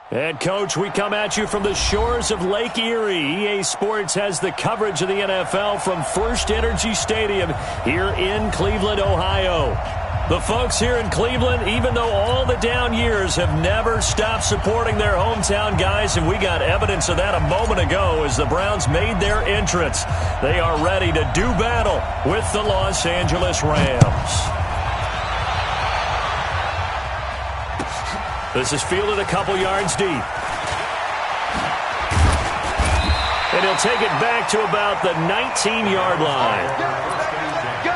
And, Coach, we come at you from the shores of Lake Erie. EA Sports has the coverage of the NFL from First Energy Stadium here in Cleveland, Ohio. The folks here in Cleveland, even though all the down years, have never stopped supporting their hometown guys, and we got evidence of that a moment ago as the Browns made their entrance. They are ready to do battle with the Los Angeles Rams. This is fielded a couple yards deep. And he'll take it back to about the 19-yard line. Let's go.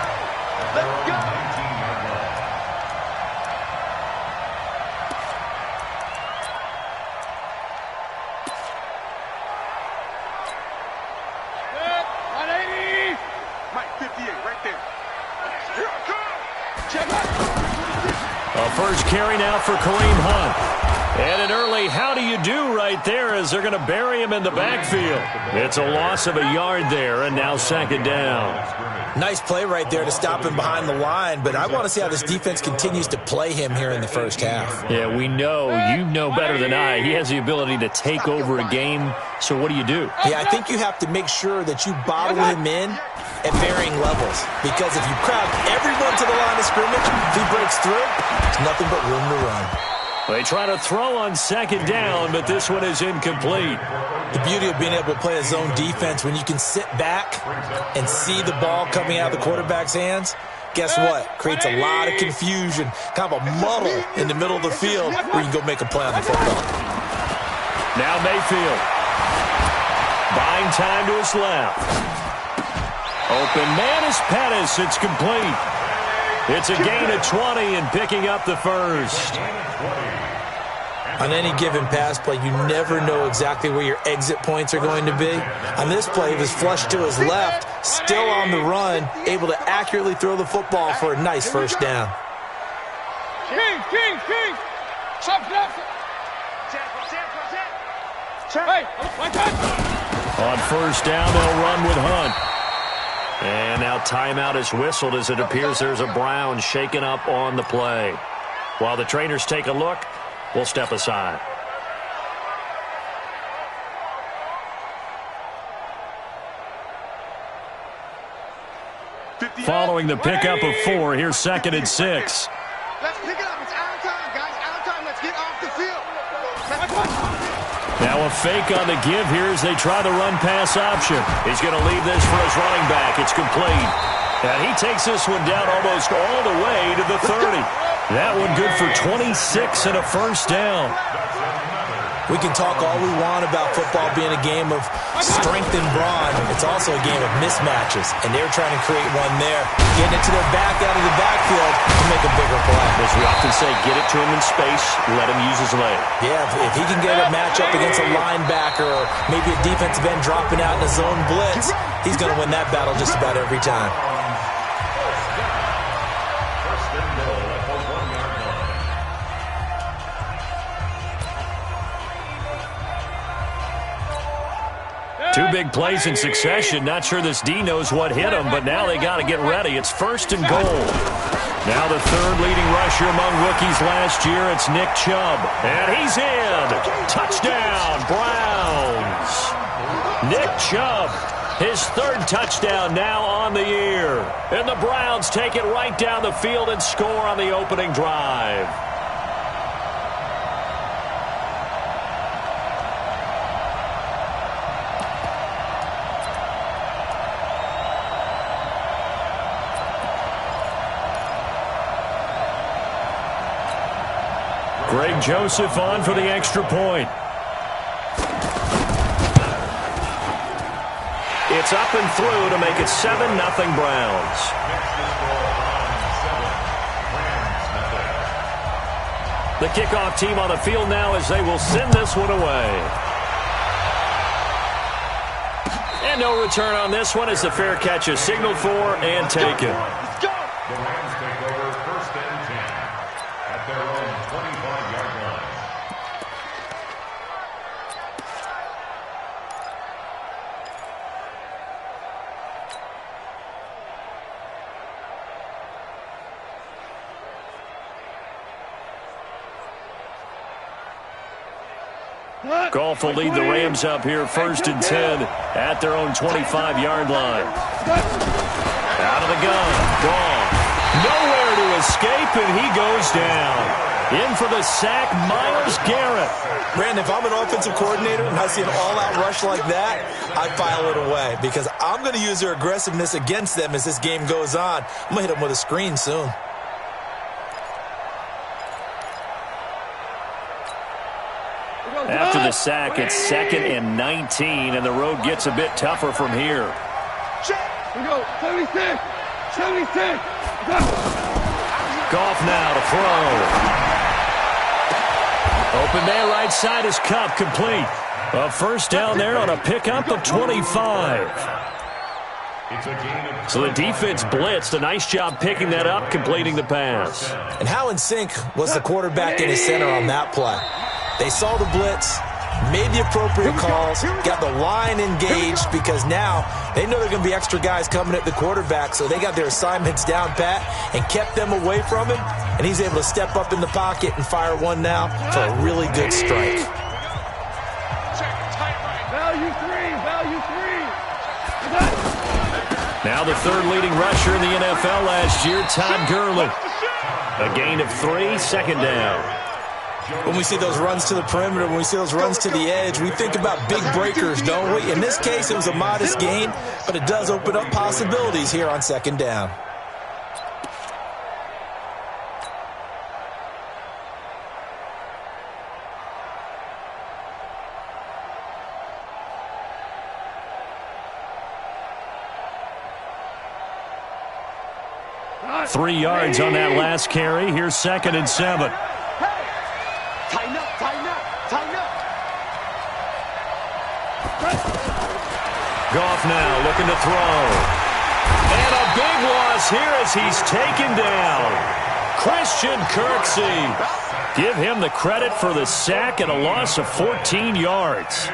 First carry now for Kareem Hunt. And an early how do you do right there as they're going to bury him in the backfield. It's a loss of a yard there, and now second down. Nice play right there to stop him behind the line, but I want to see how this defense continues to play him here in the first half. Yeah, we know. You know better than I. He has the ability to take over a game, so what do you do? Yeah, I think you have to make sure that you bottle him in at varying levels, because if you crowd everyone to the line of scrimmage, if he breaks through, there's nothing but room to run. They try to throw on second down, but this one is incomplete. The beauty of being able to play a zone defense when you can sit back and see the ball coming out of the quarterback's hands, guess what? Creates a lot of confusion, kind of a muddle in the middle of the field where you can go make a play on the football. Now Mayfield. Buying time to his left. Open man is Pettis. It's complete. It's a gain of 20 and picking up the first. On any given pass play, you never know exactly where your exit points are going to be. On this play, he was flushed to his left, still on the run, able to accurately throw the football for a nice first down. On first down, they'll run with Hunt. And now timeout is whistled as it appears there's a Brown shaken up on the play. While the trainers take a look, we'll step aside. Following the pickup of 4, here's 2nd and 6. Let's pick it up. It's out of time, guys. Out of time. Let's get off the field. Now a fake on the give here as they try the run-pass option. He's going to leave this for his running back. It's complete. And he takes this one down almost all the way to the 30. That one good for 26 and a first down. We can talk all we want about football being a game of strength and brawn. It's also a game of mismatches, and they're trying to create one there. Getting it to their back out of the backfield to make a bigger play. As we often say, get it to him in space, let him use his leg. Yeah, if he can get a matchup against a linebacker or maybe a defensive end dropping out in a zone blitz, he's going to win that battle just about every time. Two big plays in succession. Not sure this D knows what hit him, but now they got to get ready. It's 1st and goal. Now the 3rd leading rusher among rookies last year. It's Nick Chubb. And he's in. Touchdown, Browns. Nick Chubb, his 3rd touchdown now on the year. And the Browns take it right down the field and score on the opening drive. Greg Joseph on for the extra point. It's up and through to make it 7-0 Browns. The kickoff team on the field now as they will send this one away. And no return on this one as the fair catch is signaled for and taken. The Rams take over 1st and 10 at their own 25-yard line. Goff will lead the Rams up here 1st and 10 at their own 25-yard line. Out of the gun, Goff. Nowhere to escape, and he goes down. In for the sack, Myles Garrett. Brandon, if I'm an offensive coordinator and I see an all-out rush like that, I file it away because I'm going to use their aggressiveness against them as this game goes on. I'm going to hit them with a screen soon. After the sack, it's 2nd and 19, and the road gets a bit tougher from here. We go, 76, 76. Goff now to throw. Open man, right side is Cup, complete. A first down there on a pickup of 25. So the defense blitzed. A nice job picking that up, completing the pass. And how in sync was the quarterback and his center on that play? They saw the blitz, made the appropriate calls, got the line engaged because now they know there are going to be extra guys coming at the quarterback, so they got their assignments down pat and kept them away from him, and he's able to step up in the pocket and fire one now for a really good strike. Value three. Now the 3rd leading rusher in the NFL last year, Todd Gurley. A gain of 3, 2nd down. When we see those runs to the perimeter, when we see those runs to the edge, we think about big breakers, don't we? In this case, it was a modest gain, but it does open up possibilities here on 2nd down. Right. 3 yards on that last carry. Here's 2nd and 7. Tighten up. Goff now looking to throw. And a big loss here as he's taken down. Christian Kirksey. Give him the credit for the sack and a loss of 14 yards.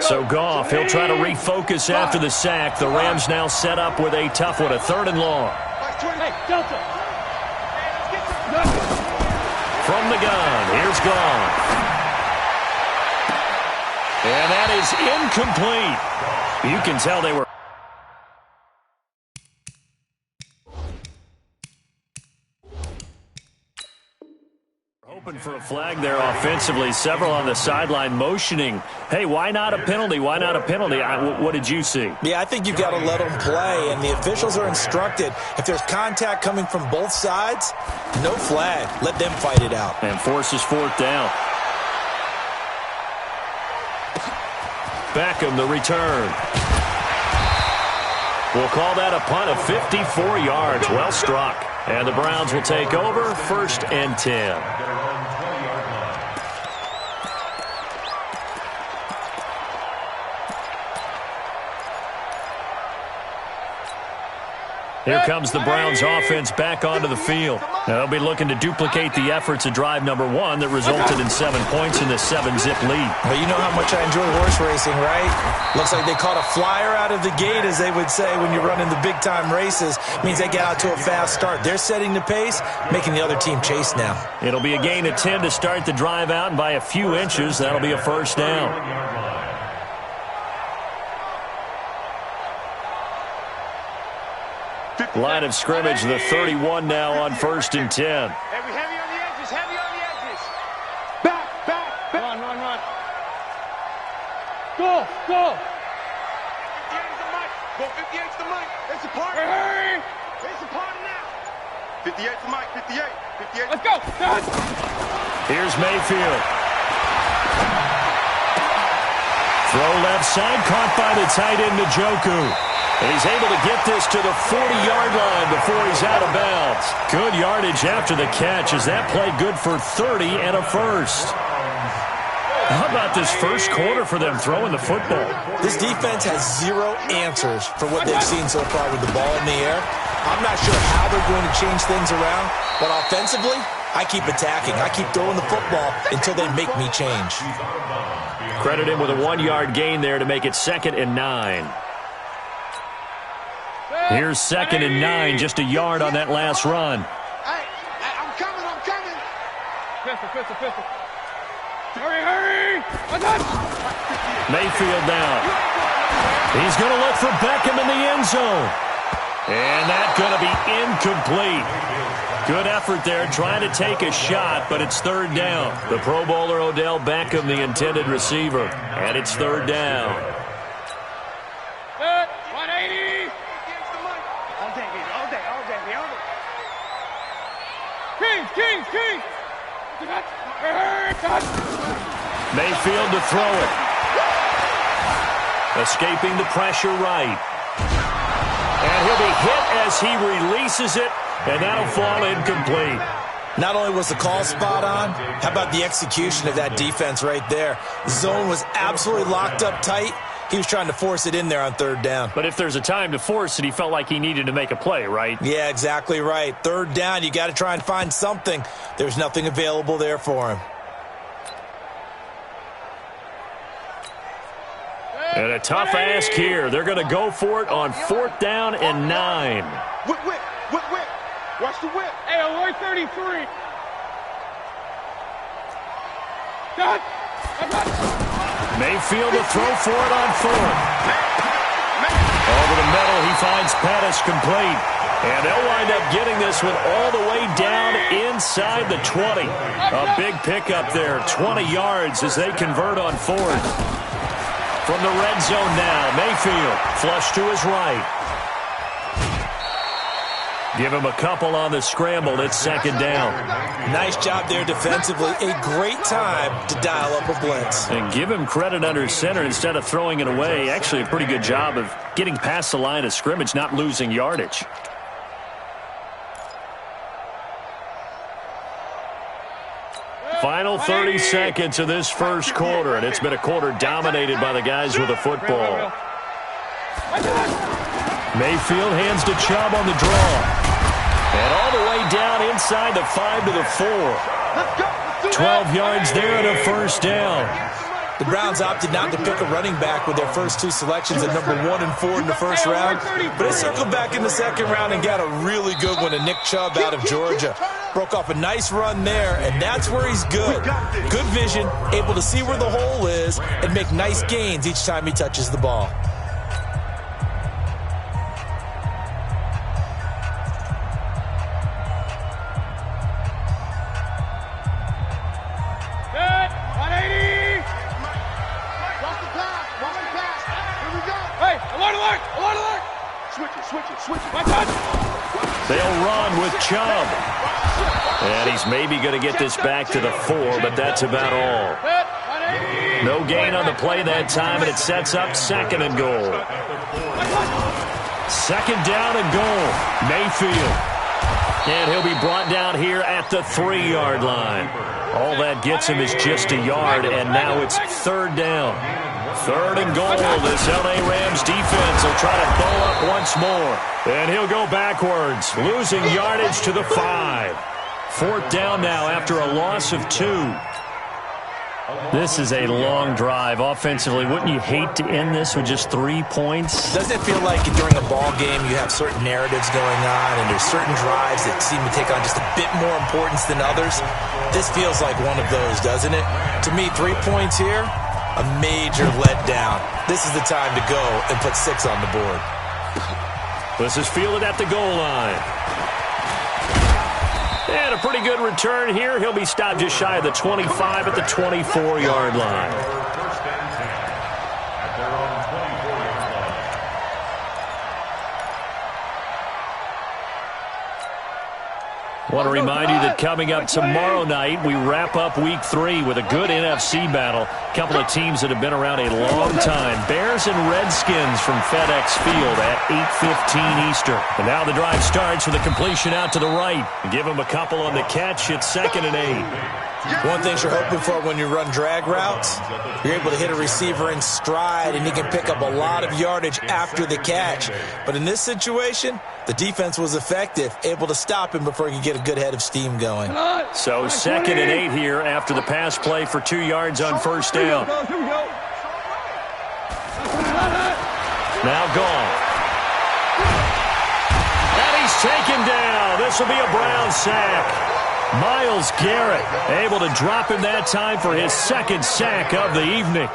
So Goff, he'll try to refocus after the sack. The Rams now set up with a tough one, a 3rd and long. From the gun, here's Goff. And that is incomplete. You can tell they were hoping for a flag there offensively. Several on the sideline motioning, hey, why not a penalty? Why not a penalty? What did you see? Yeah, I think you've got to let them play, and the officials are instructed. If there's contact coming from both sides, no flag. Let them fight it out. And forces 4th down. Beckham, the return. We'll call that a punt of 54 yards. Well struck. And the Browns will take over 1st and 10. Here comes the Browns offense back onto the field. They'll be looking to duplicate the efforts of drive number 1 that resulted in 7 points in the 7-zip lead. Well, you know how much I enjoy horse racing, right? Looks like they caught a flyer out of the gate, as they would say when you're running the big-time races. Means they get out to a fast start. They're setting the pace, making the other team chase now. It'll be a gain of 10 to start the drive out, and by a few inches, that'll be a first down. Line of scrimmage, the 31 now on 1st and 10. Heavy on the edges, Back. Run. Go. 58's the mic. It's a party. It's a party now. 58's the mic, 58. Let's go. Here's Mayfield. Throw left side, caught by the tight end, Njoku. And he's able to get this to the 40-yard line before he's out of bounds. Good yardage after the catch as that played good for 30 and a first. How about this first quarter for them throwing the football? This defense has 0 answers for what they've seen so far with the ball in the air. I'm not sure how they're going to change things around, but offensively, I keep attacking. I keep throwing the football until they make me change. Credit him with a 1-yard gain there to make it 2nd and 9. Here's 2nd and 9, just a yard on that last run. Hey, I'm coming. Pistol. Hurry. Mayfield down. He's going to look for Beckham in the end zone. And that's going to be incomplete. Good effort there trying to take a shot, but it's 3rd down. The Pro Bowler Odell Beckham, the intended receiver. And it's 3rd down. 180. All day, baby. Kings. Mayfield to throw it. Escaping the pressure right. And he'll be hit as he releases it, and that'll fall incomplete. Not only was the call spot on, how about the execution of that defense right there? The zone was absolutely locked up tight. He was trying to force it in there on 3rd down. But if there's a time to force it, he felt like he needed to make a play, right? Yeah, exactly right. 3rd down, you got to try and find something. There's nothing available there for him. And a tough ask here. They're going to go for it on 4th down and 9. Whip. Watch the whip. Hey, 133. Mayfield to throw for it on 4th. Over the middle, he finds Pettis complete. And they'll wind up getting this one all the way down inside the 20. A big pickup there, 20 yards as they convert on 4th. From the red zone now, Mayfield flush to his right. Give him a couple on the scramble. It's 2nd down. Nice job there defensively. A great time to dial up a blitz. And give him credit under center instead of throwing it away. Actually a pretty good job of getting past the line of scrimmage, not losing yardage. Final 30 seconds of this first quarter, and it's been a quarter dominated by the guys with the football. Mayfield hands to Chubb on the draw. And all the way down inside the 5 to the 4. 12 yards there and a 1st down. The Browns opted not to pick a running back with their first 2 selections at number 1 and 4 in the 1st round. But they circled back in the 2nd round and got a really good one to Nick Chubb out of Georgia. Broke off a nice run there, and that's where he's good. Good vision, able to see where the hole is, and make nice gains each time he touches the ball. Switch it. They'll run with Chubb. And he's maybe going to get this back to the 4, but that's about all. No gain on the play that time, and it sets up 2nd and goal. 2nd down and goal. Mayfield. And he'll be brought down here at the 3-yard line. All that gets him is just a yard, and now it's 3rd down. 3rd and goal. This L.A. Rams defense will try to bow up once more. And he'll go backwards, losing yardage to the 5. 4th down now after a loss of 2. This is a long drive offensively. Wouldn't you hate to end this with just 3 points? Doesn't it feel like during a ball game you have certain narratives going on and there's certain drives that seem to take on just a bit more importance than others? This feels like one of those, doesn't it? To me, 3 points here, a major letdown. This is the time to go and put 6 on the board. This is fielded at the goal line. And a pretty good return here. He'll be stopped just shy of the 25 at the 24-yard line. First and 10 at their own 24-yard line. Want to remind you that coming up tomorrow night, we wrap up Week 3 with a good NFC battle. A couple of teams that have been around a long time. Bears and Redskins from FedEx Field at 8:15 Eastern. And now the drive starts with a completion out to the right. Give him a couple on the catch. It's 2nd and 8. One thing you're hoping for when you run drag routes, you're able to hit a receiver in stride, and he can pick up a lot of yardage after the catch. But in this situation, the defense was effective, able to stop him before he could get a good head of steam going. So 2nd and 8 here after the pass play for 2 yards on first down. Now gone. And he's taken down. This will be a Brown sack. Myles Garrett able to drop him that time for his 2nd sack of the evening.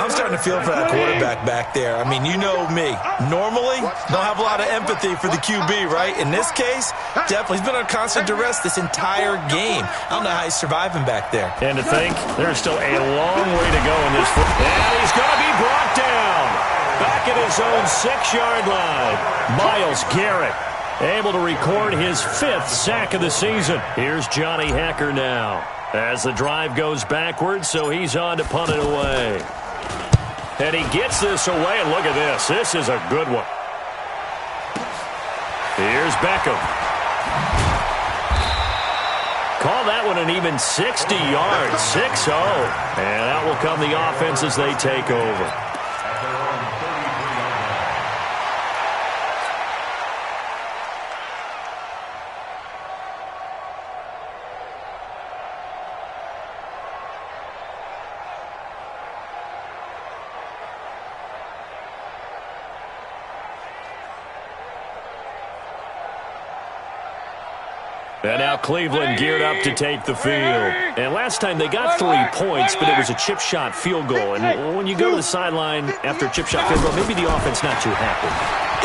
I'm starting to feel for that quarterback back there. I mean, you know me. Normally, don't have a lot of empathy for the QB, right? In this case, definitely. He's been under constant duress this entire game. I don't know how he's surviving back there. And to think, there's still a long way to go in this football. And he's going to be brought down. Back at his own 6-yard line. Myles Garrett able to record his 5th sack of the season. Here's Johnny Hekker now as the drive goes backwards, so he's on to punt it away. And he gets this away, and look at this. This is a good one. Here's Beckham. Call that one an even 60 yards, 6-0. And out will come the offense as they take over. And now Cleveland geared up to take the field. And last time they got 3 points, but it was a chip shot field goal. And when you go to the sideline after a chip shot field goal, maybe the offense not too happy.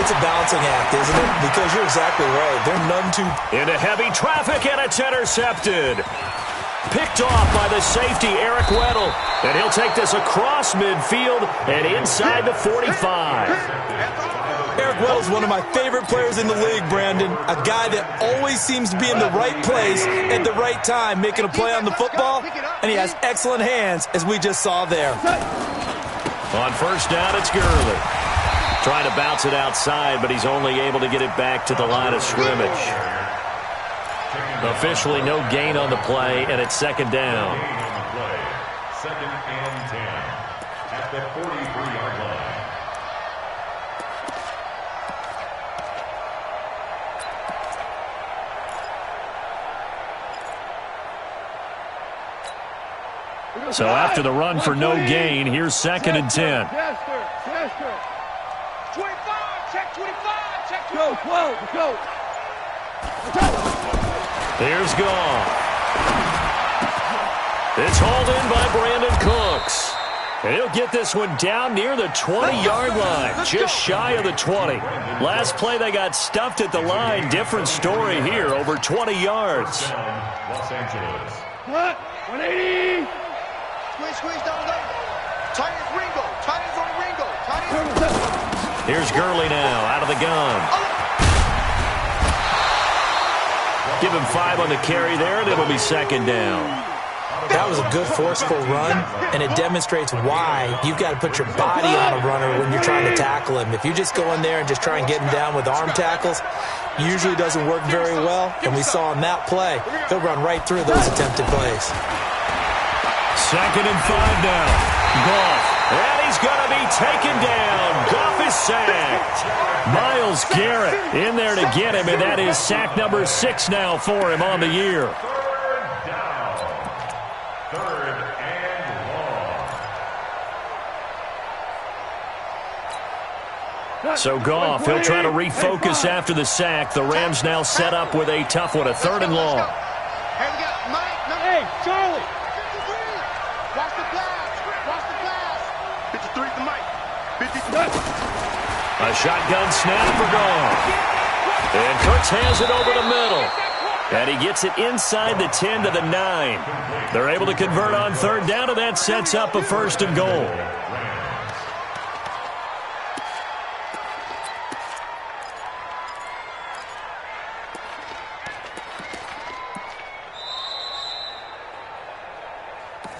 It's a balancing act, isn't it? Because you're exactly right. They're none too... Into heavy traffic, and it's intercepted. Picked off by the safety, Eric Weddle. And he'll take this across midfield and inside the 45. Eric Weddle's one of my favorite players in the league, Brandon. A guy that always seems to be in the right place at the right time, making a play on the football, and he has excellent hands, as we just saw there. On first down, it's Gurley. Trying to bounce it outside, but he's only able to get it back to the line of scrimmage. Officially no gain on the play, and it's 2nd down. 2nd and 10 at the 43-yard line. So after the run for no gain, here's 2nd and 10. 25, check 25, check 25. Go. Here's Goff. It's hauled in by Brandon Cooks. And he'll get this one down near the 20-yard line, just shy of the 20. Last play, they got stuffed at the line. Different story here, over 20 yards. Los Angeles. 180. Squeeze down low. Tight as Ringo. Tight as on Ringo. Here's Gurley now, out of the gun. Give him 5 on the carry there, and it'll be 2nd down. That was a good, forceful run, and it demonstrates why you've got to put your body on a runner when you're trying to tackle him. If you just go in there and just try and get him down with arm tackles, usually doesn't work very well, and we saw in that play, he'll run right through those attempted plays. 2nd and 5 now. Goff. And he's going to be taken down. Goff is sacked. Myles Garrett in there to get him, and that is sack number 6 now for him on the year. 3rd and long. So Goff, he'll try to refocus after the sack. The Rams now set up with a tough one, a 3rd and long. Hey, Charlie. Watch the glass. 53 to Mike. 53. A shotgun snap for Goff. And Cooks has it over the middle. And he gets it inside the 10 to the 9. They're able to convert on 3rd down, and that sets up a 1st and goal.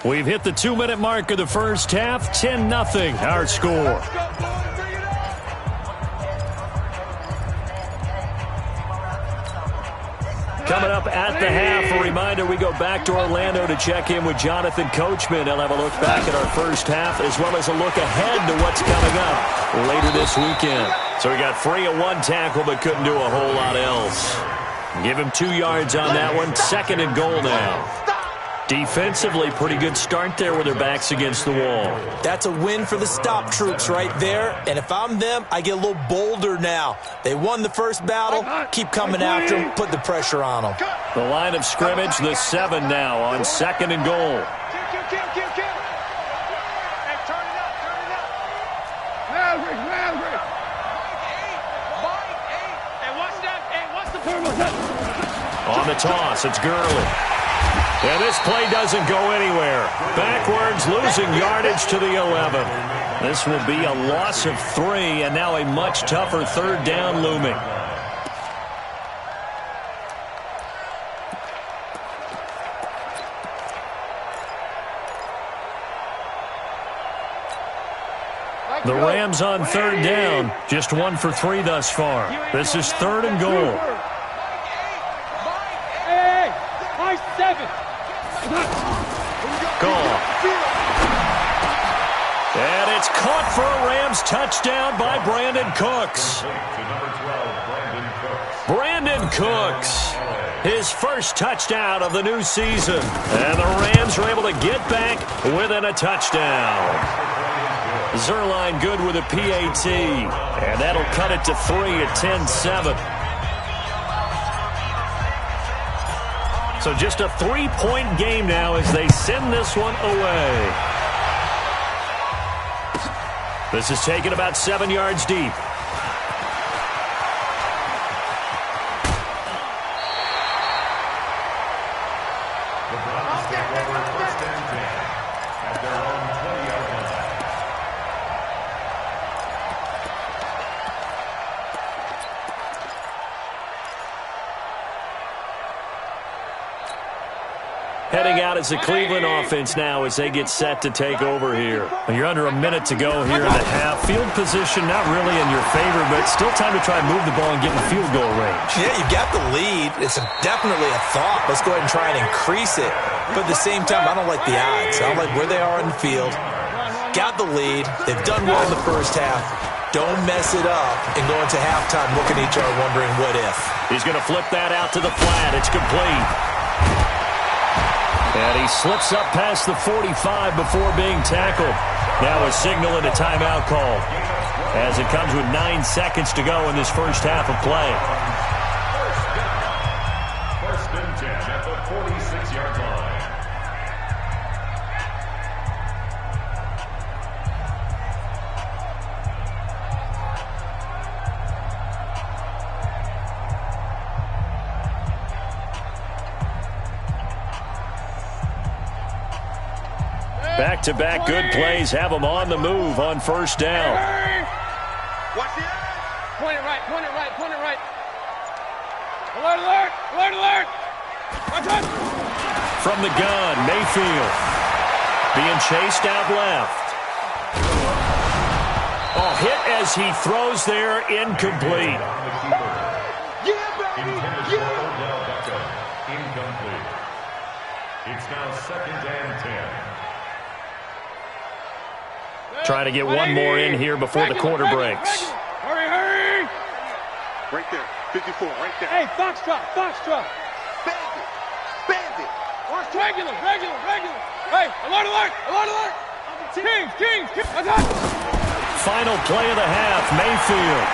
We've hit the 2-minute mark of the first half. 10-0 our score. Coming up at the half, a reminder, we go back to Orlando to check in with Jonathan Coachman. He'll have a look back at our first half as well as a look ahead to what's coming up later this weekend. So we got free of one tackle but couldn't do a whole lot else. Give him 2 yards on that one. 2nd and goal now. Defensively, pretty good start there with their backs against the wall. That's a win for the stop troops right there. And if I'm them, I get a little bolder now. They won the first battle. Keep coming after them. Put the pressure on them. The line of scrimmage, the 7 now on 2nd and goal. Hey, turn it up, turn it up. Maverick. Hey, watch that. Hey, watch the... On the toss, it's Gurley. And this play doesn't go anywhere. Backwards, losing yardage to the 11. This will be a loss of 3, and now a much tougher 3rd down looming. The Rams on 3rd down, just 1 for 3 thus far. This is 3rd and goal. Hey, my 7. Goal. And it's caught for a Rams touchdown by Brandon Cooks. Brandon Cooks, his first touchdown of the new season. And the Rams are able to get back within a touchdown. Zerline good with a PAT. And that'll cut it to 3 at 10-7. So just a 3-point game now as they send this one away. This is taken about 7 yards deep. The Browns take over 1st and 10 at their own 20-yard line. Heading out is the Cleveland offense now as they get set to take over here. You're under a minute to go here in the half. Field position not really in your favor, but still time to try and move the ball and get in field goal range. Yeah, you got the lead. It's definitely a thought. Let's go ahead and try and increase it. But at the same time, I don't like the odds. I don't like where they are in the field. Got the lead. They've done well in the first half. Don't mess it up and go into halftime looking at each other wondering what if. He's going to flip that out to the flat. It's complete. And he slips up past the 45 before being tackled. Now a signal and a timeout call as it comes with 9 seconds to go in this first half of play. 1st and 10 at the 46-yard line. Back-to-back good plays have them on the move on 1st down. Watch the edge. Point it right, point it right, point it right. Alert, alert, alert, alert. Watch out. From the gun, Mayfield being chased out left. Oh, hit as he throws there, incomplete. Yeah, baby, yeah. Incomplete. It's now 2nd and 10. Trying to get one more in here before the quarter breaks. Hurry, hurry. Right there. 54, right there. Hey, Foxtrot, Foxtrot. Bandit. Bandit. Watch regular, regular, regular. Hey, alert, alert, alert, alert. Kings, Kings, Kings. Attack. Final play of the half, Mayfield.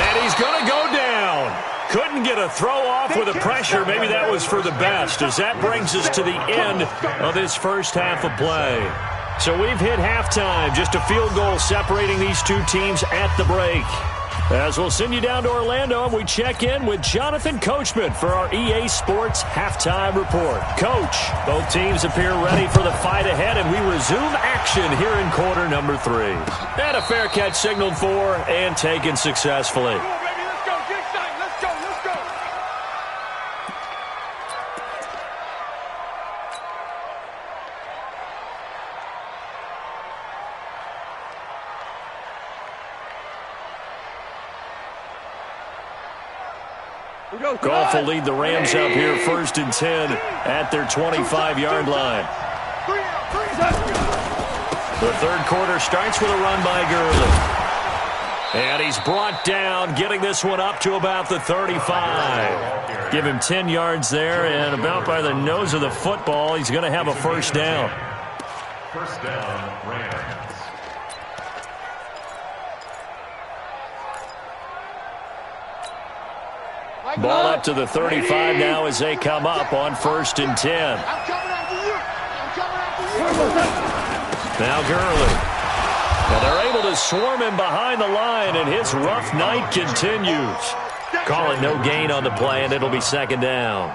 And he's going to go down. Couldn't get a throw off with the pressure. Maybe that was for the best as that brings us to the end of this first half of play. So we've hit halftime. Just a field goal separating these two teams at the break. As we'll send you down to Orlando and we check in with Jonathan Coachman for our EA Sports Halftime Report. Coach, both teams appear ready for the fight ahead and we resume action here in quarter number 3. And a fair catch signaled for and taken successfully. Goff will lead the Rams up here 1st and 10 at their 25-yard line. The third quarter starts with a run by Gurley. And he's brought down, getting this one up to about the 35. Give him 10 yards there, and about by the nose of the football, he's going to have a first down. First down, Rams. Ball up to the 35 now as they come up on 1st and 10. Now Gurley. And they're able to swarm him behind the line, and his rough night continues. Call it no gain on the play, and it'll be 2nd down.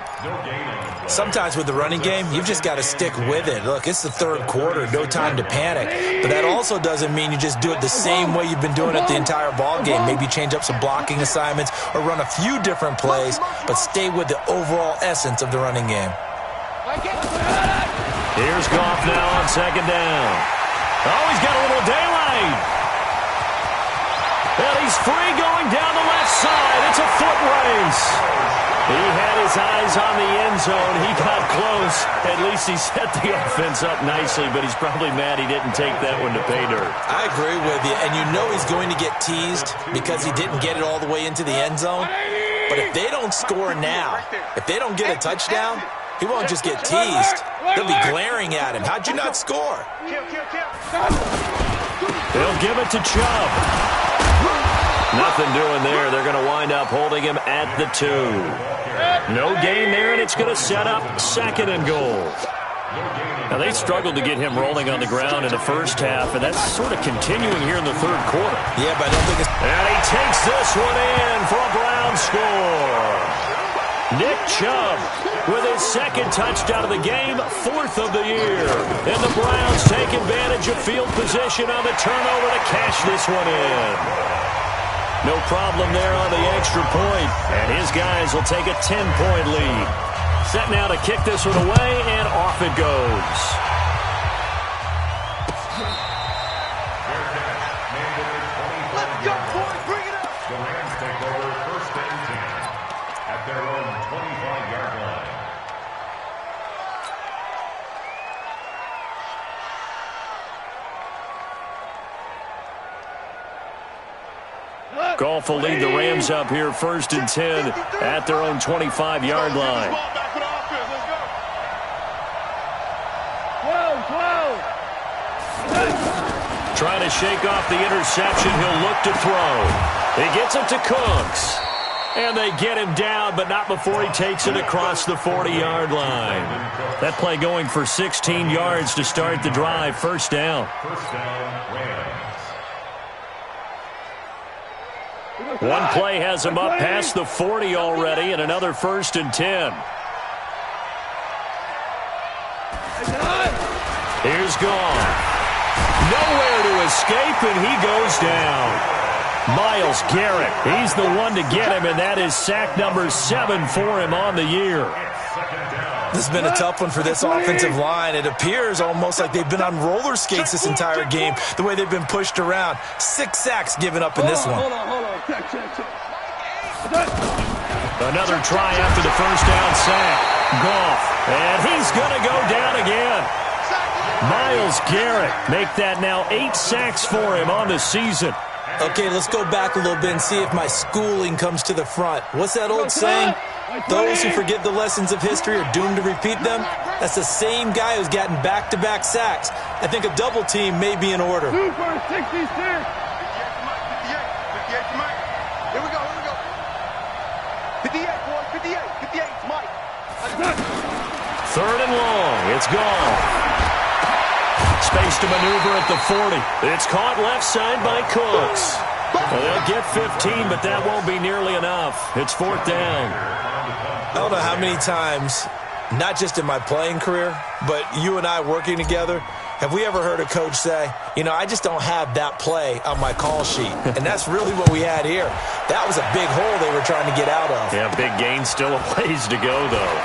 Sometimes with the running game, you've just got to stick with it. Look, it's the third quarter, no time to panic. But that also doesn't mean you just do it the same way you've been doing it the entire ball game. Maybe change up some blocking assignments or run a few different plays, but stay with the overall essence of the running game. Here's Goff now on 2nd down. Oh, he's got a little daylight. And he's free going down the left side. It's a foot race. He had his eyes on the end zone. He got close. At least he set the offense up nicely, but he's probably mad he didn't take that one to pay dirt. I agree with you, and you know he's going to get teased because he didn't get it all the way into the end zone. But if they don't score now, if they don't get a touchdown, he won't just get teased. They'll be glaring at him. How'd you not score? They'll give it to Chubb. Nothing doing there. They're going to wind up holding him at the 2. No gain there, and it's going to set up 2nd and goal. Now, they struggled to get him rolling on the ground in the first half, and that's sort of continuing here in the third quarter. Yeah, but I don't think it's... And he takes this one in for a Brown score. Nick Chubb with his 2nd touchdown of the game, 4th of the year. And the Browns take advantage of field position on the turnover to cash this one in. No problem there on the extra point, and his guys will take a 10-point lead. Set now to kick this one away, and off it goes. Let's go, boys. Bring it up. The Rams take over 1st and 10 at their own 25-yard line. Goff will lead the Rams up here 1st and 10 at their own 25-yard line. Trying to shake off the interception. He'll look to throw. He gets it to Cooks. And they get him down, but not before he takes it across the 40-yard line. That play going for 16 yards to start the drive. First down. First down, Rams. One play has him up past the 40 already, and another 1st and 10. Here's Goff. Nowhere to escape, and he goes down. Myles Garrett, he's the one to get him, and that is sack number 7 for him on the year. This has been a tough one for this offensive line. It appears almost like they've been on roller skates this entire game, the way they've been pushed around. 6 sacks given up in this one. Another try after the first down sack. Goff, and he's going to go down again. Myles Garrett make that now 8 sacks for him on the season. Okay, let's go back a little bit and see if my schooling comes to the front. What's that old saying? Those who forget the lessons of history are doomed to repeat them. That's the same guy who's gotten back-to-back sacks. I think a double team may be in order. Super 66. 58 to Mike. Here we go. 58, boys. 58. 58 to Mike. 3rd and long. It's gone. Space to maneuver at the 40. It's caught left side by Cooks. Well, they'll get 15, but that won't be nearly enough. It's 4th down. I don't know how many times, not just in my playing career, but you and I working together, have we ever heard a coach say, you know, I just don't have that play on my call sheet. And that's really what we had here. That was a big hole they were trying to get out of. Yeah, big gain, still a ways to go, though.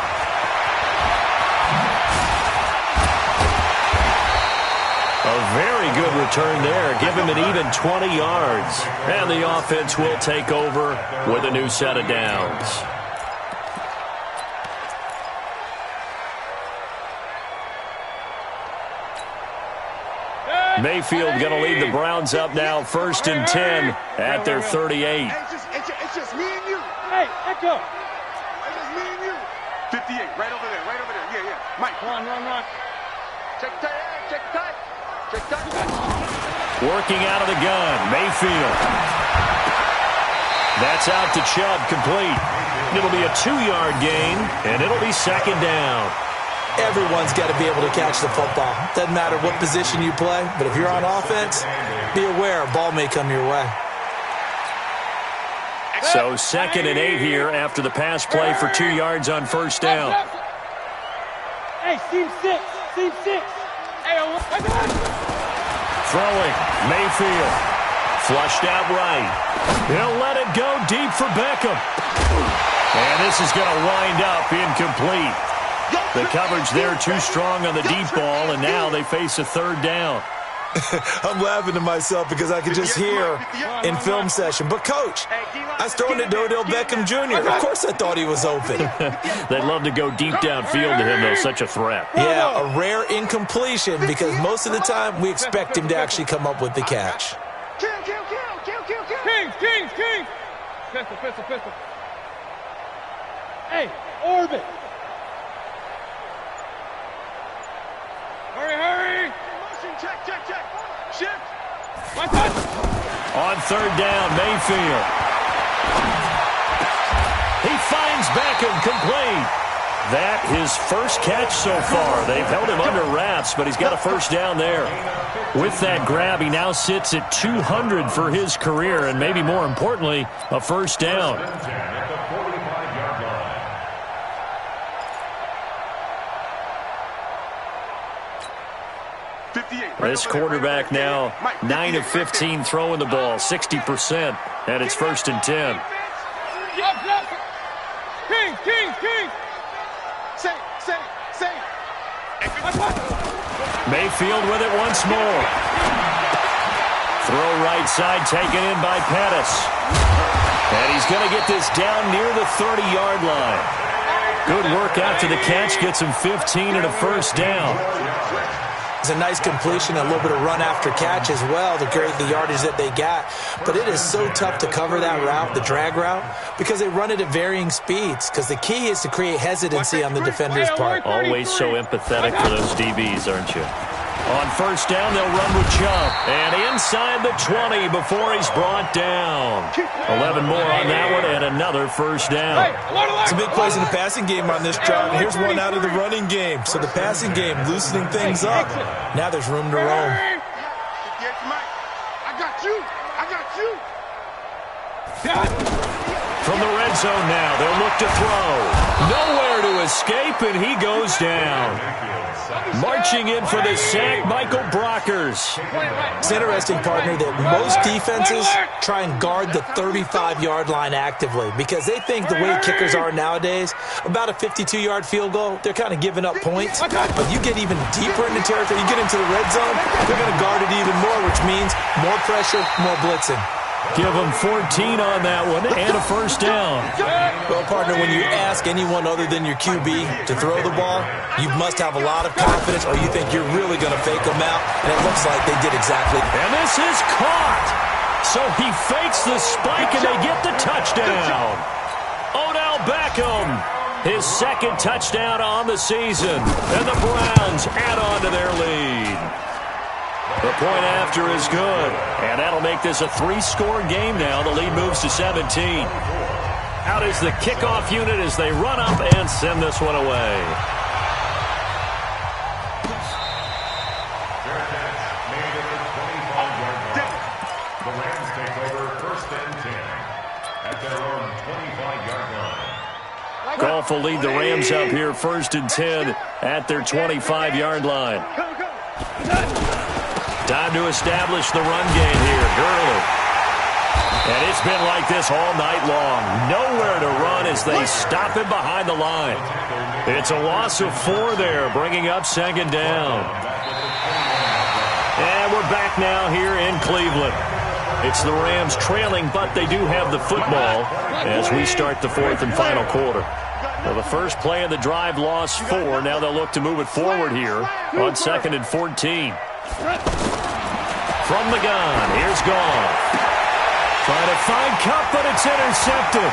A very good return there. Give him an even 20 yards. And the offense will take over with a new set of downs. Mayfield going to lead the Browns up now, 1st and 10 at their 38. It's just me and you. Hey, Echo. It's just me and you. 58, right over there. Yeah. Mike. Run. Check tight. Working out of the gun, Mayfield. That's out to Chubb, complete. It'll be a 2-yard gain, and it'll be 2nd down. Everyone's got to be able to catch the football. Doesn't matter what position you play, but if you're on offense, be aware a ball may come your way. So 2nd and 8 here after the pass play for 2 yards on 1st down. Hey, seam 6. Hey, Throwing, Mayfield. Flushed out right. He'll let it go deep for Beckham. And this is going to wind up incomplete. The coverage there too strong on the deep ball, and now they face a 3rd down. I'm laughing to myself because I could just hear in film session. But, Coach, I was throwing it to Odell Beckham Jr. Of course I thought he was open. They'd love to go deep downfield to him, though. Such a threat. Yeah, a rare incompletion because most of the time we expect him to actually come up with the catch. Kill. Kings. Pistol. Hey, orbit. Hurry. Motion, check. Shift. My touch. On 3rd down, Mayfield. He finds Beckham, complete. That his first catch so far. They've held him under wraps, but he's got a 1st down there. With that grab, he now sits at 200 for his career, and maybe more importantly, a 1st down. This quarterback now 9 of 15 throwing the ball, 60%, and it's 1st and 10. King. Say. Mayfield with it once more. Throw right side taken in by Pettis. And he's going to get this down near the 30-yard line. Good work after the catch, gets him 15 and a 1st down. It's a nice completion, a little bit of run after catch as well to create the yardage that they got. But it is so tough to cover that route, the drag route, because they run it at varying speeds. Because the key is to create hesitancy on the defender's part. Always so empathetic for those DBs, aren't you? On 1st down, they'll run with Chubb. And inside the 20 before he's brought down. 11 more on that one and another 1st down. Some big plays in the passing game on this drive. And here's one out of the running game. So the passing game loosening things up. Now there's room to roam. I got you. From the red zone now, they'll look to throw. Nowhere to escape, and he goes down. Marching in for the sack, Michael Brockers. It's interesting, partner, that most defenses try and guard the 35-yard line actively because they think the way kickers are nowadays, about a 52-yard field goal, they're kind of giving up points. But you get even deeper into territory, you get into the red zone, they're going to guard it even more, which means more pressure, more blitzing. Give them 14 on that one and a 1st down. Well, partner, when you ask anyone other than your QB to throw the ball, you must have a lot of confidence or you think you're really going to fake them out, and it looks like they did exactly. And this is caught. So he fakes the spike and they get the touchdown. Odell Beckham, his 2nd touchdown on the season, and the Browns add on to their lead. The point after is good, and that'll make this a 3-score game now. The lead moves to 17. Out is the kickoff unit as they run up and send this one away. The Rams take over 1st and 10 at their own 25-yard line. Goff will lead the Rams up here 1st and 10 at their 25-yard line. Time to establish the run game here. Gurley. And it's been like this all night long. Nowhere to run as they stop him behind the line. It's a loss of 4 there, bringing up 2nd down. And we're back now here in Cleveland. It's the Rams trailing, but they do have the football as we start the 4th and final quarter. Well, the first play of the drive lost 4. Now they'll look to move it forward here on 2nd and 14. from the gun. Here's Goff. Trying to find Cup, but it's intercepted.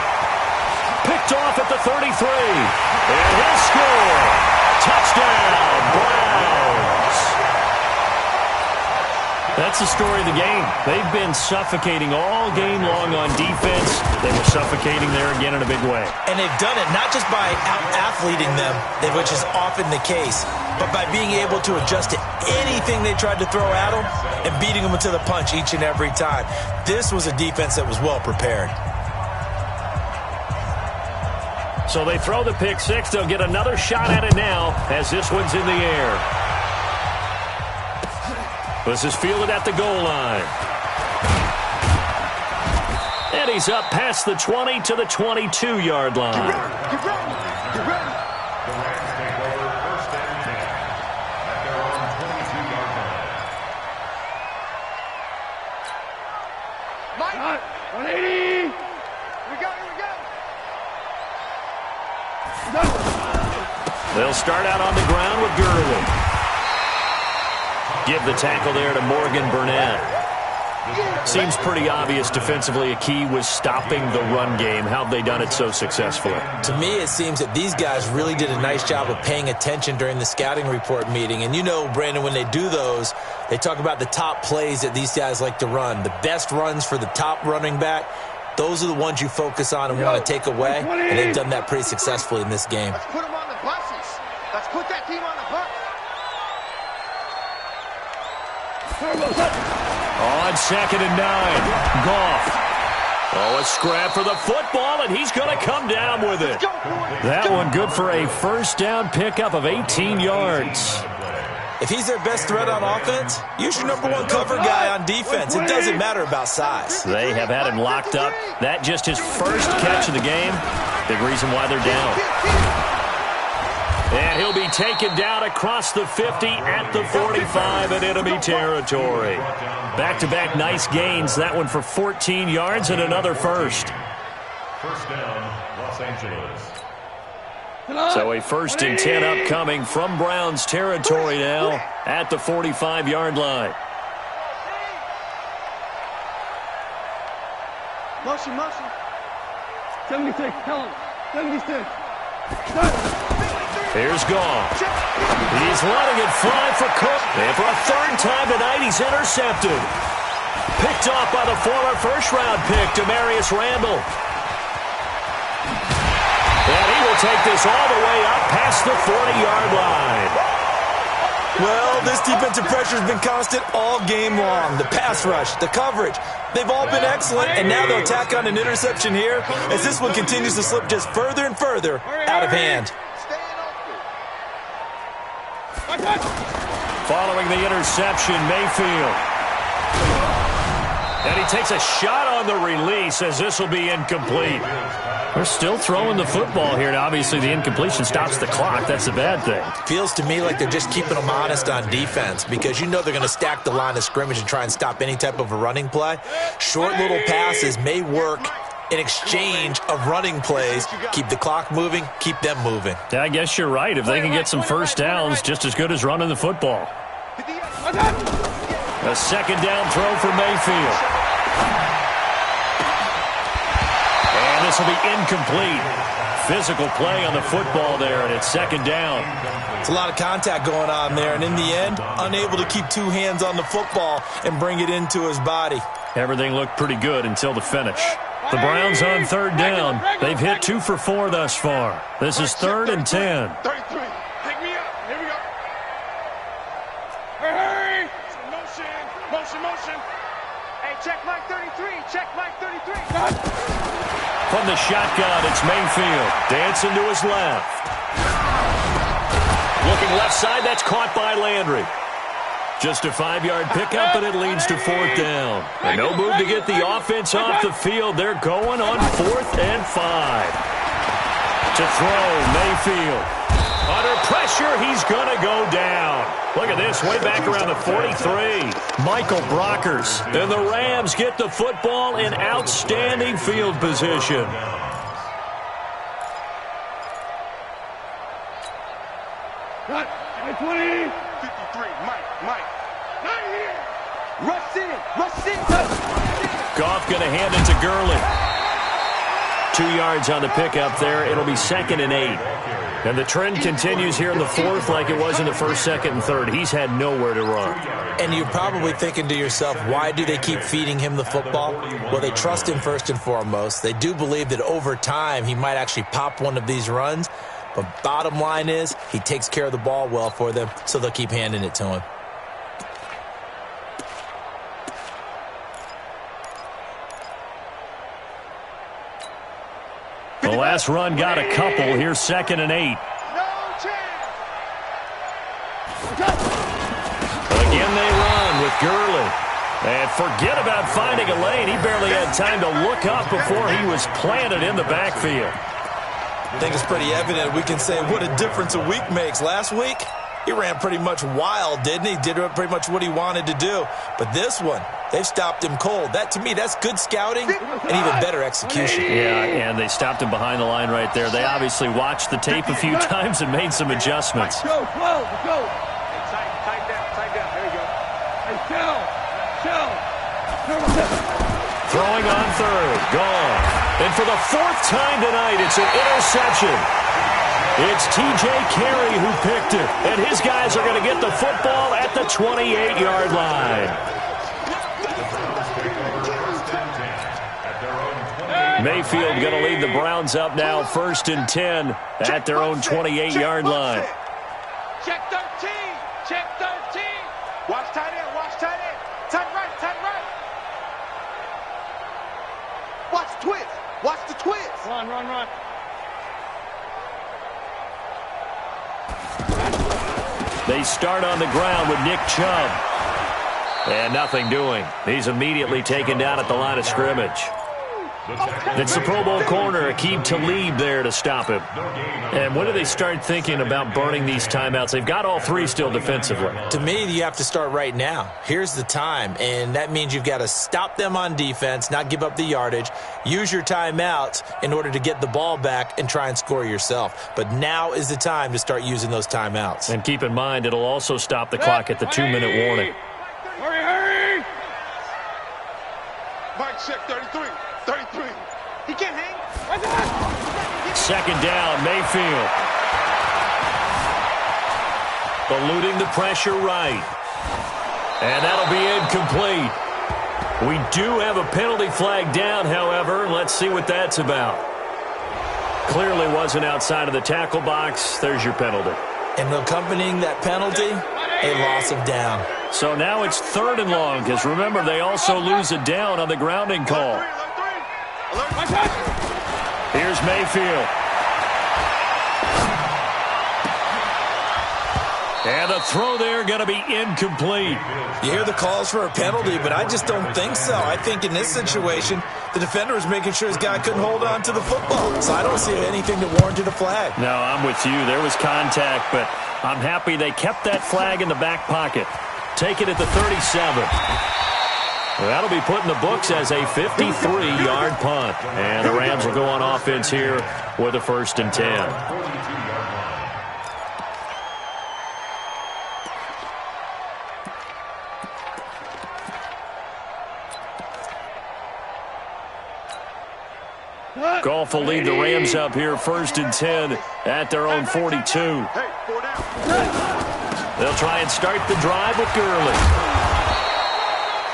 Picked off at the 33. And he'll score. Touchdown, Browns. That's the story of the game. They've been suffocating all game long on defense. They were suffocating there again in a big way. And they've done it not just by out-athleting them, which is often the case, but by being able to adjust to anything they tried to throw at them and beating them to the punch each and every time. This was a defense that was well prepared. So they throw the pick six. They'll get another shot at it now as this one's in the air. This is fielded at the goal line. And he's up past the 20 to the 22-yard line. The Rams take over first and 10 at their own 22-yard line. Mike! 180! Here we go! They'll start out on the ground with Gurley. Give the tackle there to Morgan Burnett. Seems pretty obvious defensively a key was stopping the run game. How have they done it so successfully? To me, it seems that these guys really did a nice job of paying attention during the scouting report meeting. And you know, Brandon, when they do those, they talk about the top plays that these guys like to run. The best runs for the top running back, those are the ones you focus on and want to take away. And they've done that pretty successfully in this game. Let's put them on the buses. Let's put that team on the bus. On 2nd and 9, Goff. Oh, a scrap for the football, and he's going to come down with it. That one good for a first down pickup of 18 yards. If he's their best threat on offense, use your number one cover guy on defense. It doesn't matter about size. They have had him locked up. That just his first catch of the game. Big reason why they're down. And he'll be taken down across the 50 at the 45 in enemy territory. Back-to-back nice gains. That one for 14 yards and another first. First down, Los Angeles. So a 1st and 10 upcoming from Browns territory now at the 45-yard line. Motion. 76, tell him. 76. Here's Goff. He's letting it fly for Cook. And for a 3rd time tonight, he's intercepted. Picked off by the former first-round pick, Demarius Randall. And he will take this all the way up past the 40-yard line. Well, this defensive pressure has been constant all game long. The pass rush, the coverage, they've all been excellent, and now they'll tack on an interception here as this one continues to slip just further and further out of hand. Following the interception, Mayfield. And he takes a shot on the release as this will be incomplete. They're still throwing the football here, and obviously the incompletion stops the clock. That's a bad thing. Feels to me like they're just keeping them honest on defense because you know they're going to stack the line of scrimmage and try and stop any type of a running play. Short little passes may work in exchange of running plays. Keep the clock moving, keep them moving. Yeah, I guess you're right. If they can get some first downs, just as good as running the football. A 2nd down throw for Mayfield. And this will be incomplete. Physical play on the football there, and it's 2nd down. It's a lot of contact going on there, and in the end, unable to keep 2 hands on the football and bring it into his body. Everything looked pretty good until the finish. The Browns on 3rd down. They've hit 2 for 4 thus far. This is 3rd and 10. 33. Pick me up. Here we go. Hurry! Motion. Hey, check Mike 33. Check Mike 33. From the shotgun, it's Mayfield. Dancing to his left. Looking left side, that's caught by Landry. Just a 5-yard pickup, and it leads to 4th down. And no move to get the offense off the field. They're going on 4th and 5. To throw, Mayfield. Under pressure, he's going to go down. Look at this, way back around the 43. Michael Brockers. And the Rams get the football in outstanding field position. Got 20. 53, Mike. Not here. Rush in. Goff going to hand it to Gurley. 2 yards on the pickup there. It'll be 2nd and 8. And the trend continues here in the fourth like it was in the first, second, and third. He's had nowhere to run. And you're probably thinking to yourself, why do they keep feeding him the football? Well, they trust him first and foremost. They do believe that over time he might actually pop one of these runs. But bottom line is he takes care of the ball well for them, so they'll keep handing it to him. The last run got a couple. Here's 2nd and 8. Again they run with Gurley. And forget about finding a lane. He barely had time to look up before he was planted in the backfield. I think it's pretty evident. We can say what a difference a week makes. Last week, he ran pretty much wild, didn't he? Did pretty much what he wanted to do. But this one, they've stopped him cold. That, to me, that's good scouting and even better execution. Yeah, and they stopped him behind the line right there. They obviously watched the tape a few times and made some adjustments. Go, go, go. Tight down. There you go. Hey, chill. Throwing on third. Gone. And for the 4th time tonight, it's an interception. It's T.J. Carey who picked it. And his guys are going to get the football at the 28-yard line. Mayfield going to lead the Browns up now, 1st and 10 at their own 28-yard line. Check 13. Check 13. Watch tight end. Tight right. Watch the twist. Watch the twist. Run. They start on the ground with Nick Chubb. And nothing doing. He's immediately taken down at the line of scrimmage. It's the Pro Bowl corner, Aqib Talib, there to stop him. And when do they start thinking about burning these timeouts? They've got all 3 still defensively. To me, you have to start right now. Here's the time, and that means you've got to stop them on defense, not give up the yardage, use your timeouts in order to get the ball back and try and score yourself. But now is the time to start using those timeouts. And keep in mind, it'll also stop the clock at the 2-minute warning. Hurry. Mike, check 33. He can't hang. 2nd down, Mayfield. Eluding the pressure right. And that'll be incomplete. We do have a penalty flag down, however. Let's see what that's about. Clearly wasn't outside of the tackle box. There's your penalty. And accompanying that penalty, a loss of down. So now it's 3rd and long, because remember, they also lose a down on the grounding call. Here's Mayfield. And the throw there going to be incomplete. You hear the calls for a penalty, but I just don't think so. I think in this situation, the defender was making sure his guy couldn't hold on to the football. So I don't see anything that warranted a flag. No, I'm with you. There was contact, but I'm happy they kept that flag in the back pocket. Take it at the 37. That'll be put in the books as a 53-yard punt. And the Rams will go on offense here with a 1st and 10. Goff will lead the Rams up here 1st and 10 at their own 42. They'll try and start the drive with Gurley.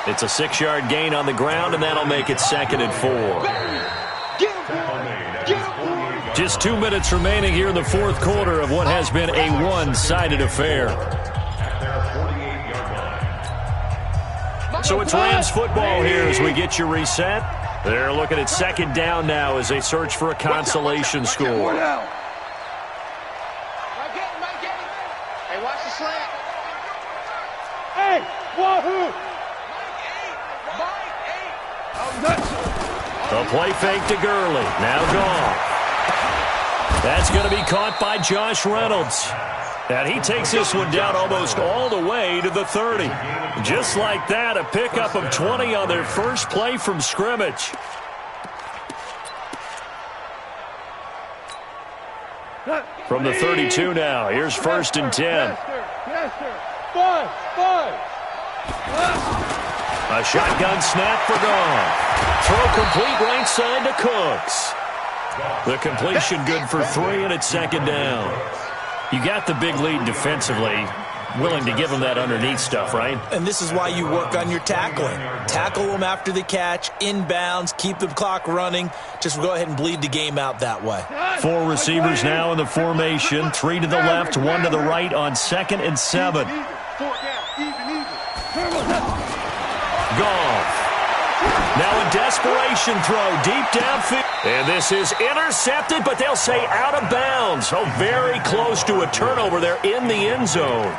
It's a 6-yard gain on the ground, and that'll make it 2nd and 4. Just 2 minutes remaining here in the 4th quarter of what has been a one-sided affair. So it's Rams football here as we get you reset. They're looking at 2nd down now as they search for a consolation score. Hey, watch the slant. Hey, wahoo! The play fake to Gurley. Now gone. That's going to be caught by Josh Reynolds. And he takes this one down almost all the way to the 30. Just like that, a pickup of 20 on their first play from scrimmage. From the 32 now, here's 1st and 10. A shotgun snap for Goff. Throw complete right side to Cooks. The completion good for 3, and it's second down. You got the big lead defensively. Willing to give them that underneath stuff, right? And this is why you work on your tackling. Tackle them after the catch, inbounds, keep the clock running. Just go ahead and bleed the game out that way. 4 receivers now in the formation. 3 to the left, 1 to the right on 2nd and 7. Goff. Now a desperation throw deep downfield. And this is intercepted, but they'll say out of bounds. Oh, very close to a turnover there in the end zone.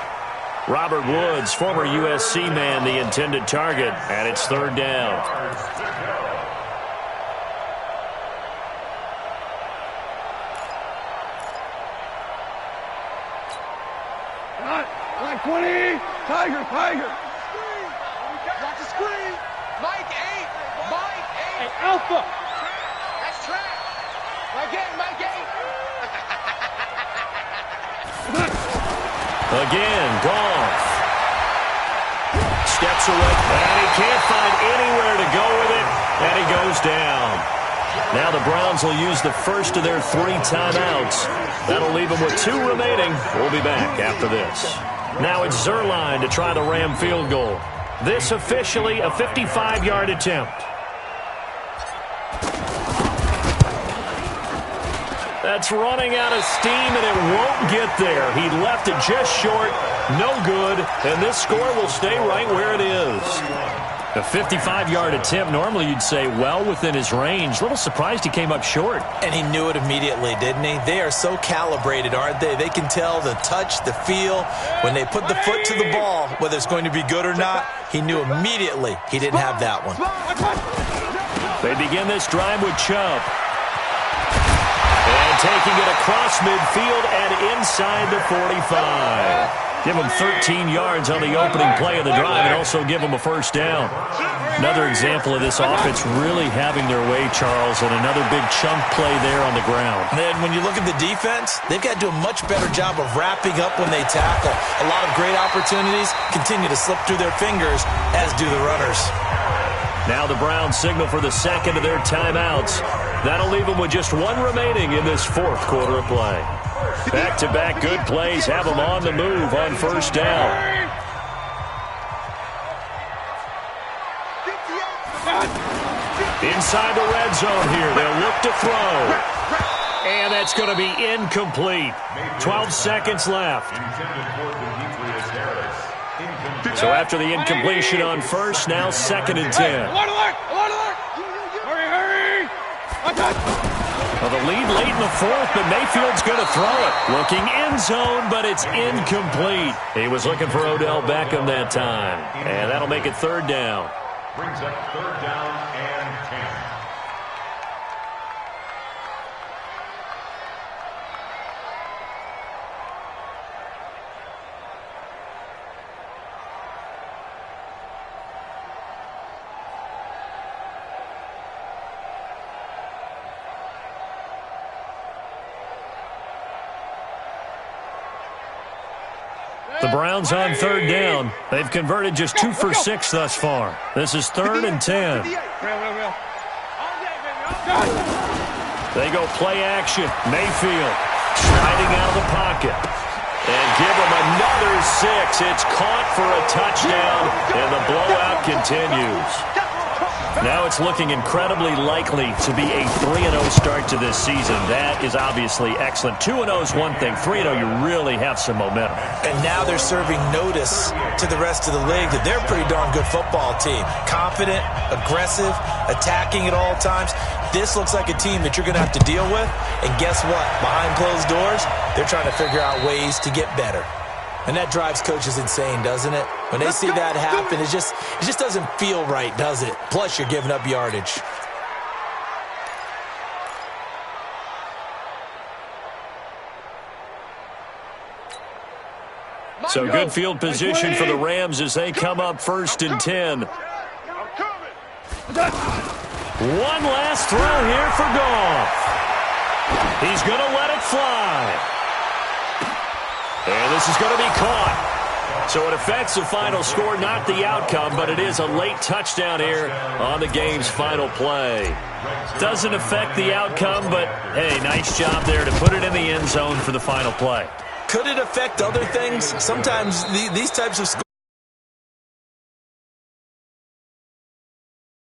Robert Woods, former USC man, the intended target, and it's third down. Line 20. Tiger. Watch the screen. Mike 8. Hey, Alpha. That's track. Mike 8. Again, Goff. Steps away, and he can't find anywhere to go with it, and he goes down. Now the Browns will use the first of their 3 timeouts. That'll leave them with 2 remaining. We'll be back after this. Now it's Zerline to try the Ram field goal. This officially a 55-yard attempt. That's running out of steam, and it won't get there. He left it just short, no good, and this score will stay right where it is. A 55-yard attempt, normally you'd say well within his range. A little surprised he came up short. And he knew it immediately, didn't he? They are so calibrated, aren't they? They can tell the touch, the feel. When they put the foot to the ball, whether it's going to be good or not, he knew immediately he didn't have that one. They begin this drive with Chubb. And taking it across midfield and inside the 45. Give him 13 yards on the opening play of the drive and also give him a first down. Another example of this offense really having their way, Charles, and another big chunk play there on the ground. And then when you look at the defense, they've got to do a much better job of wrapping up when they tackle. A lot of great opportunities continue to slip through their fingers, as do the runners. Now the Browns signal for the second of their timeouts. That'll leave them with just 1 remaining in this 4th quarter of play. Back-to-back good plays have them on the move on first down. Inside the red zone here. They'll look to throw. And that's going to be incomplete. 12 seconds left. So after the incompletion on first, now 2nd and 10. Hurry! Well, the lead late in the 4th, but Mayfield's going to throw it. Looking end zone, but it's incomplete. He was looking for Odell Beckham that time. And that'll make it 3rd down. Brings up 3rd down and 10. The Browns on 3rd down. They've converted just 2 for 6 thus far. This is 3rd and 10. They go play action. Mayfield sliding out of the pocket. And give him another 6. It's caught for a touchdown, and the blowout continues. Now it's looking incredibly likely to be a 3-0 start to this season. That is obviously excellent. 2-0 is one thing. 3-0, you really have some momentum. And now they're serving notice to the rest of the league that they're a pretty darn good football team. Confident, aggressive, attacking at all times. This looks like a team that you're going to have to deal with. And guess what? Behind closed doors, they're trying to figure out ways to get better. And that drives coaches insane, doesn't it? When they see that happen, it just doesn't feel right, does it? Plus, you're giving up yardage. So good field position for the Rams as they come up 1st and 10. One last throw here for Goff. He's going to let it fly. And this is going to be caught. So it affects the final score, not the outcome, but it is a late touchdown here on the game's final play. Doesn't affect the outcome, but, hey, nice job there to put it in the end zone for the final play. Could it affect other things? Sometimes these types of scores